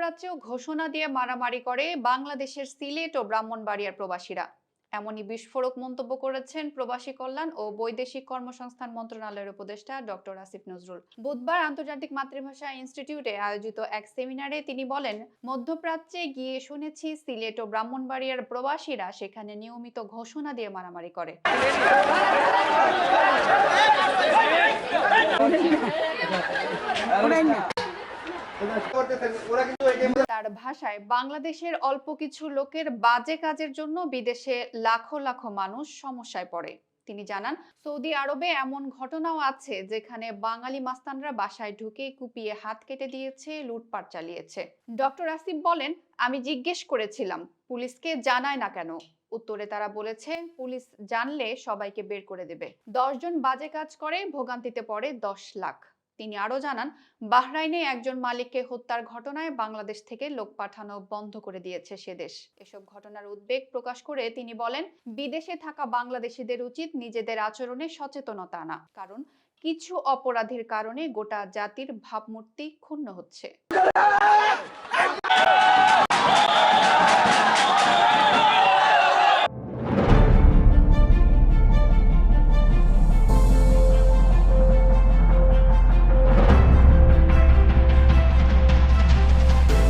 মধ্যপ্রাচ্যেও ঘোষণা দিয়ে মারামারি করে বাংলাদেশের সিলেট ও ব্রাহ্মণবাড়িয়ার প্রবাসীরা। এমনই বিস্ফোরক মন্তব্য করেছেন প্রবাসী কল্যাণ ও বৈদেশিক কর্মসংস্থান মন্ত্রণালয়ের উপদেষ্টা ডক্টর আসিফ নজরুল। বুধবার আন্তর্জাতিক মাতৃভাষা ইনস্টিটিউটে আয়োজিত এক সেমিনারে তিনি বলেন, মধ্যপ্রাচ্যে গিয়ে শুনেছি সিলেট ও ব্রাহ্মণবাড়িয়ার প্রবাসীরা সেখানে নিয়মিত ঘোষণা দিয়ে মারামারি করে। তার ভাষায়, বাংলাদেশের অল্প কিছু লোকের বাজে কাজের জন্য বিদেশে লাখো লাখো মানুষ সমস্যায় পড়ে। তিনি জানান, সৌদি আরবে এমন ঘটনাও আছে যেখানে বাঙালি মাস্তানরা বাসায় ঢুকে কুপিয়ে হাত কেটে দিয়েছে, লুটপাট চালিয়েছে। ডক্টর আসিফ বলেন, আমি জিজ্ঞেস করেছিলাম পুলিশকে জানায় না কেন। উত্তরে তারা বলেছে, পুলিশ জানলে সবাইকে বের করে দেবে। 10 জন বাজে কাজ করে ভোগান্তিতে পড়ে 10 লাখ। তিনি আরো জানান, বাহরাইনে একজন মালিককে হত্যার ঘটনায় বাংলাদেশ থেকে লোক পাঠানো বন্ধ করে দিয়েছে সে দেশ। এসব ঘটনার উদ্বেগ প্রকাশ করে তিনি বলেন, বিদেশে থাকা বাংলাদেশিদের উচিত নিজেদের আচরণে সচেতনতা আনা, কারণ কিছু অপরাধীর কারণে গোটা জাতির ভাবমূর্তি ক্ষুণ্ণ হচ্ছে।